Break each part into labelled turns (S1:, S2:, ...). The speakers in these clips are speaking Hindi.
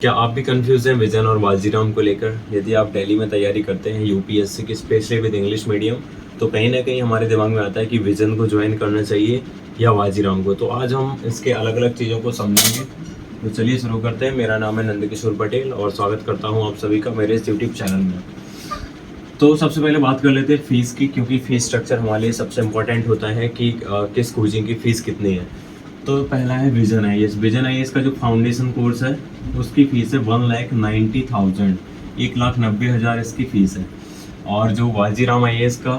S1: क्या आप भी कंफ्यूज हैं विजन और वाजीराम को लेकर? यदि आप दिल्ली में तैयारी करते हैं यूपीएससी की, स्पेशली विद इंग्लिश मीडियम, तो कहीं ना कहीं हमारे दिमाग में आता है कि विजन को ज्वाइन करना चाहिए या वाजीराम को। तो आज हम इसके अलग अलग चीज़ों को समझेंगे। तो चलिए शुरू करते हैं। मेरा नाम है नंदकिशोर पटेल और स्वागत करता हूँ आप सभी का मेरे इस यूट्यूब चैनल में। तो सबसे पहले बात कर लेते हैं फ़ीस की, क्योंकि फ़ीस स्ट्रक्चर हमारे लिए सबसे इम्पोर्टेंट होता है कि किस कोचिंग की फ़ीस कितनी है। तो पहला है विजन आईएएस। विजन आईएएस का जो फाउंडेशन कोर्स है उसकी फ़ीस है 1,90,000, 1,90,000 इसकी फ़ीस है। और जो वाजीराम आईएएस का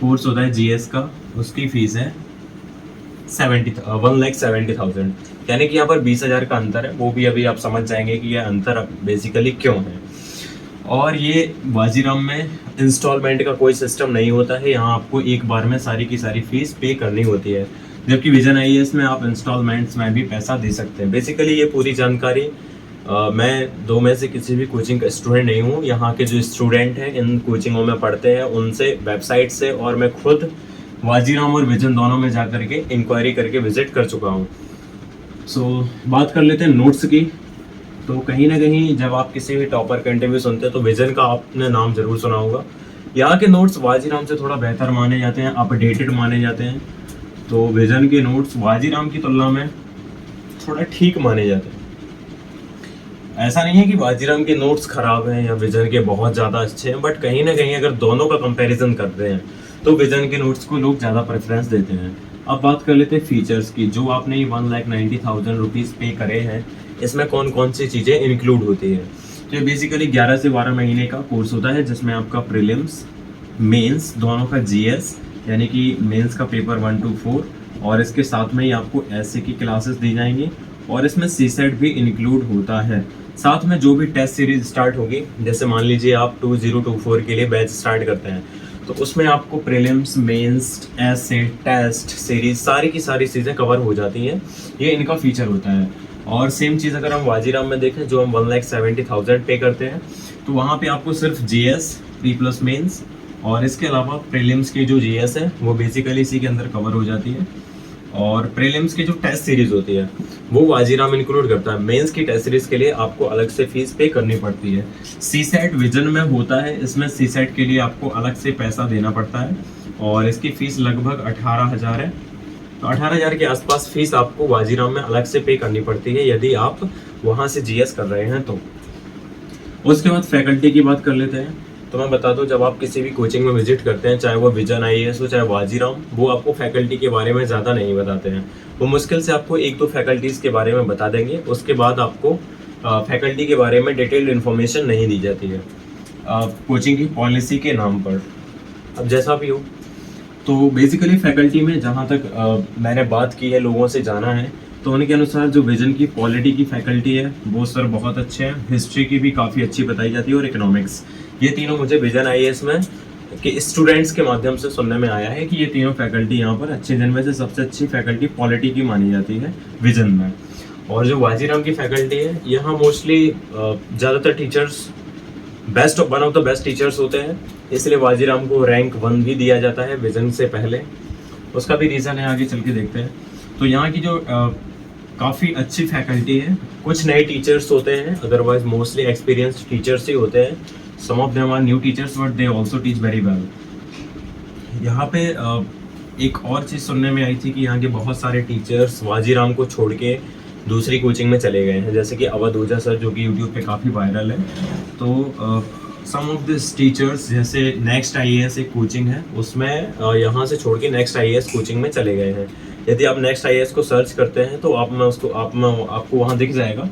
S1: कोर्स होता है जीएस का, उसकी फ़ीस है 1,70,000। यानी कि यहाँ पर 20,000 का अंतर है। वो भी अभी आप समझ जाएंगे कि यह अंतर बेसिकली क्यों है। और ये वाजीराम में इंस्टॉलमेंट का कोई सिस्टम नहीं होता है। यहाँ आपको एक बार में सारी की सारी फीस पे करनी होती है, जबकि विजन आईएएस में आप इंस्टॉलमेंट्स में भी पैसा दे सकते हैं। बेसिकली ये पूरी जानकारी मैं दो में से किसी भी कोचिंग का स्टूडेंट नहीं हूँ। यहाँ के जो स्टूडेंट हैं इन कोचिंगों में पढ़ते हैं उनसे, वेबसाइट से, और मैं खुद वाजीराम और विजन दोनों में जा करके इंक्वायरी करके विजिट कर चुका हूँ। सो बात कर लेते हैं नोट्स की। तो कहीं ना कहीं जब आप किसी भी टॉपर का इंटरव्यू सुनते हैं तो विजन का आपने नाम जरूर सुना होगा। यहाँ के नोट्स वाजीराम से थोड़ा बेहतर माने जाते हैं, अपडेटेड माने जाते हैं। तो विजन के नोट्स वाजीराम की तुलना में थोड़ा ठीक माने जाते हैं। ऐसा नहीं है कि वाजीराम के नोट्स खराब हैं या विजन के बहुत ज़्यादा अच्छे हैं, बट कहीं ना कहीं अगर दोनों का कंपैरिजन करते हैं तो विजन के नोट्स को लोग ज़्यादा प्रेफरेंस देते हैं। अब बात कर लेते हैं फीचर्स की। जो आपने 1,90,000 रुपीज़ पे करे हैं, इसमें कौन कौन सी चीज़ें इंक्लूड होती हैं। तो ये बेसिकली 11 से 12 महीने का कोर्स होता है, जिसमें आपका प्रीलिम्स, मेंस दोनों का जीएस, यानी कि मेंस का पेपर 1 to 4, और इसके साथ में ही आपको ऐसे की क्लासेस दी जाएंगी, और इसमें सीसेट भी इंक्लूड होता है। साथ में जो भी टेस्ट सीरीज स्टार्ट होगी, जैसे मान लीजिए आप 2024 के लिए बैच स्टार्ट करते हैं, तो उसमें आपको प्रीलिम्स, मेंस, ऐसे, टेस्ट सीरीज सारी की सारी चीज़ें कवर हो जाती हैं। ये इनका फीचर होता है। और सेम चीज़ अगर हम वाजीराम में देखें, जो हम 1,70,000 पे करते हैं, तो वहाँ पे आपको सिर्फ जीएस, प्री प्लस मेंस, और इसके अलावा प्रीलिम्स की जो जीएस है वो बेसिकली इसी के अंदर कवर हो जाती है। और प्रीलिम्स की जो टेस्ट सीरीज होती है वो वाजीराम इंक्लूड करता है। मेंस की टेस्ट सीरीज के लिए आपको अलग से फीस पे करनी पड़ती है। सीसेट विजन में होता है, इसमें सीसेट के लिए आपको अलग से पैसा देना पड़ता है, और इसकी फ़ीस लगभग 18,000 है। तो 18,000 के आसपास फीस आपको वाजीराम में अलग से पे करनी पड़ती है यदि आप वहाँ से जीएस कर रहे हैं तो। उसके बाद फैकल्टी की बात कर लेते हैं। तो मैं बता दूं, जब आप किसी भी कोचिंग में विजिट करते हैं, चाहे वो विजन आईएएस हो चाहे वाजीराम, वो आपको फैकल्टी के बारे में ज़्यादा नहीं बताते हैं। वो मुश्किल से आपको 1-2 फैकल्टीज़ के बारे में बता देंगे। उसके बाद आपको फैकल्टी के बारे में डिटेल्ड इन्फॉर्मेशन नहीं दी जाती है कोचिंग की पॉलिसी के नाम पर। अब जैसा भी हो, तो बेसिकली फैकल्टी में जहाँ तक मैंने बात की है, लोगों से जाना है, तो उनके अनुसार जो विजन की पॉलिटी की फैकल्टी है वो सर बहुत अच्छे हैं। हिस्ट्री की भी काफ़ी अच्छी बताई जाती है, और इकोनॉमिक्स, ये तीनों मुझे विजन आईएएस में कि स्टूडेंट्स के माध्यम से सुनने में आया है कि ये तीनों फैकल्टी यहाँ पर अच्छे, जिनमें से सबसे अच्छी फैकल्टी पॉलिटी की मानी जाती है विजन में। और जो वाजीराम की फैकल्टी है, यहाँ मोस्टली ज़्यादातर teachers one of the best teachers होते हैं, इसलिए वाजीराम को रैंक 1 भी दिया जाता है विजन से पहले। उसका भी रीज़न है, आगे चल के देखते हैं। तो यहाँ की जो काफ़ी अच्छी फैकल्टी है, कुछ नए टीचर्स होते हैं, अदरवाइज मोस्टली एक्सपीरियंस्ड टीचर्स ही होते हैं। Some of them are new teachers but they also teach very well. यहाँ पे एक और चीज़ सुनने में आई थी कि यहाँ के बहुत सारे टीचर्स वाजीराम को छोड़ के दूसरी कोचिंग में चले गए हैं, जैसे कि अवध ओझा सर, जो कि यूट्यूब पे काफ़ी वायरल है। तो सम ऑफ दिस टीचर्स, जैसे नेक्स्ट आईएएस एक कोचिंग है, उसमें यहाँ से छोड़ के नेक्स्ट आईएएस कोचिंग में चले गए हैं। यदि आप नेक्स्ट आईएएस को सर्च करते हैं तो आपको वहाँ दिख जाएगा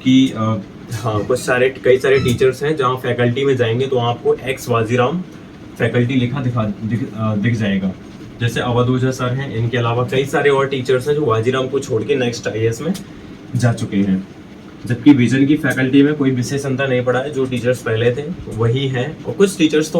S1: कि हाँ, कई सारे टीचर्स हैं जहाँ फैकल्टी में जाएंगे तो आपको एक्स वाजीराम फैकल्टी लिखा दिख जाएगा। जैसे अवध ओझा सर हैं, इनके अलावा कई सारे और टीचर्स हैं जो वाजीराम को छोड़ के नेक्स्ट आईएएस में जा चुके हैं। जबकि विजन की फैकल्टी में कोई विशेष अंतर नहीं पड़ा है, जो टीचर्स पहले थे वही हैं, और कुछ टीचर्स तो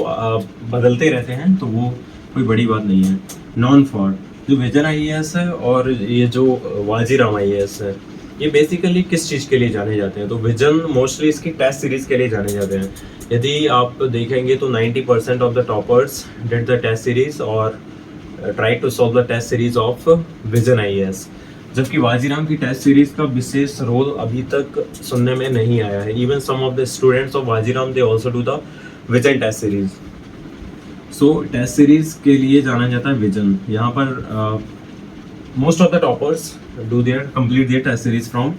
S1: बदलते रहते हैं, तो वो कोई बड़ी बात नहीं है। नॉन फॉर जो विजन आईएएस है और ये जो वाजीराम आईएएस है, ये बेसिकली किस चीज़ के लिए जाने जाते हैं? तो विजन मोस्टली इसकी टेस्ट सीरीज के लिए जाने जाते हैं। यदि आप देखेंगे तो 90% of the toppers did the test series और try to solve the test series of Vision IAS. जबकि वाजीराम की टेस्ट सीरीज का विशेष रोल अभी तक सुनने में नहीं आया है। Even some of the students of Vajiram they also do the vision test series. So test series के लिए जाना जाता है विजन। यहाँ पर most of the toppers do their complete their test series from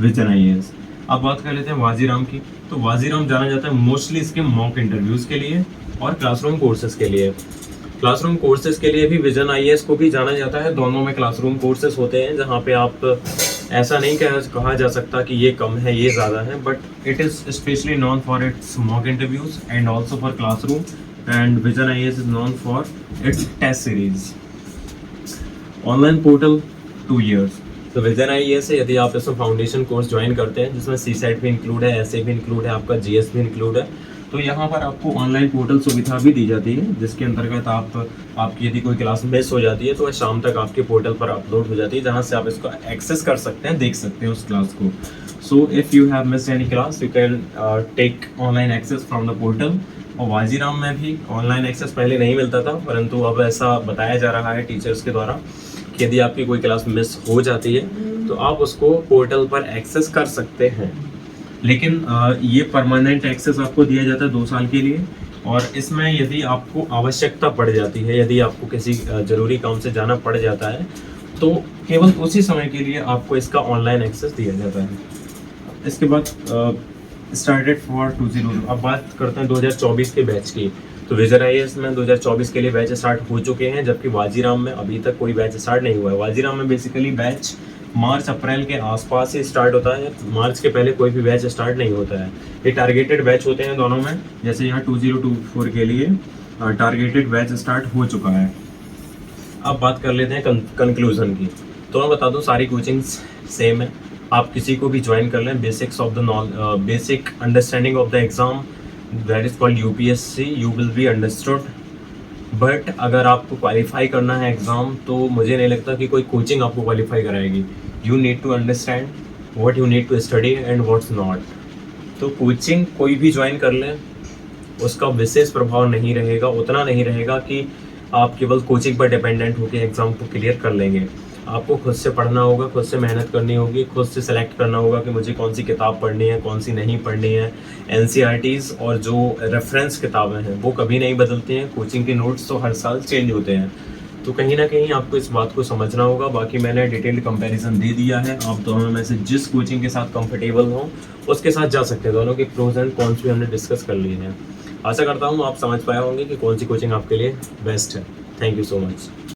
S1: vision IAS। अब बात कर लेते हैं वाजीराम की। तो वाजीराम जाना जाता है मोस्टली इसके मॉक इंटरव्यूज़ के लिए और क्लासरूम कोर्सेज के लिए। क्लासरूम कोर्सेज के लिए भी विजन IAS को भी जाना जाता है। दोनों में क्लासरूम कोर्सेज होते हैं जहाँ पे आप ऐसा नहीं कहा जा सकता कि ये कम है ये ज़्यादा है, but it is specially known for its mock interviews and also for classroom, and vision IAS is known for its test series. Online portal 2 years। तो विजन IAS से यदि आप इसमें फाउंडेशन कोर्स ज्वाइन करते हैं जिसमें CSAT भी इंक्लूड है, SA भी इंक्लूड है, आपका GS भी इंक्लूड है, तो यहाँ पर आपको ऑनलाइन पोर्टल सुविधा भी दी जाती है, जिसके अंतर्गत आपकी यदि कोई क्लास मिस हो जाती है तो वह शाम तक आपके पोर्टल पर अपलोड हो जाती है, जहाँ से आप इसको एक्सेस कर सकते हैं, देख सकते हैं उस क्लास को। So if you have missed any class you can take online access from the portal. और वाजीराम में भी ऑनलाइन एक्सेस पहले नहीं मिलता था, परंतु अब ऐसा बताया जा रहा है टीचर्स के द्वारा कि यदि आपकी कोई क्लास मिस हो जाती है तो आप उसको पोर्टल पर एक्सेस कर सकते हैं। लेकिन ये परमानेंट एक्सेस आपको दिया जाता है 2 साल के लिए, और इसमें यदि आपको आवश्यकता पड़ जाती है, यदि आपको किसी ज़रूरी काम से जाना पड़ जाता है तो केवल उसी समय के लिए आपको इसका ऑनलाइन एक्सेस दिया जाता है। इसके बाद स्टार्टेड फॉर 20। अब बात करते हैं 2024 के बैच की। तो विजन IAS में 2024 के लिए बैच स्टार्ट हो चुके हैं, जबकि वाजीराम में अभी तक कोई बैच स्टार्ट नहीं हुआ है। वाजीराम में बेसिकली बैच मार्च अप्रैल के आसपास ही स्टार्ट होता है, मार्च के पहले कोई भी बैच स्टार्ट नहीं होता है। ये टारगेटेड बैच होते हैं दोनों में, जैसे यहाँ 2024 के लिए टारगेटेड बैच स्टार्ट हो चुका है। अब बात कर लेते हैं कंक्लूजन की। तो मैं बता दूं सारी कोचिंग्स सेम है, आप किसी को भी ज्वाइन कर लें। Basics of the basic understanding of the exam that is called UPSC you will be understood. But अगर आपको क्वालिफाई करना है एग्ज़ाम तो मुझे नहीं लगता कि कोई कोचिंग आपको क्वालिफाई कराएगी। You need to understand what you need to study and what's not. तो कोचिंग कोई भी ज्वाइन कर लें, उसका विशेष प्रभाव नहीं रहेगा, उतना नहीं रहेगा कि आप केवल कोचिंग पर डिपेंडेंट होकर एग्ज़ाम को क्लियर कर लेंगे। आपको खुद से पढ़ना होगा, खुद से मेहनत करनी होगी, खुद से सेलेक्ट करना होगा कि मुझे कौन सी किताब पढ़नी है, कौन सी नहीं पढ़नी है। NCERTs और जो रेफरेंस किताबें हैं वो कभी नहीं बदलती हैं, कोचिंग के नोट्स तो हर साल चेंज होते हैं। तो कहीं ना कहीं आपको इस बात को समझना होगा। बाकी मैंने डिटेल्ड कंपैरिजन दे दिया है, आप दोनों में से जिस कोचिंग के साथ कंफर्टेबल हो उसके साथ जा सकते हैं। दोनों के प्रोज एंड कॉन्स भी हमने डिस्कस कर लिए हैं। आशा करता हूँ आप समझ पाए होंगे कि कौन सी कोचिंग आपके लिए बेस्ट है। Thank you so much.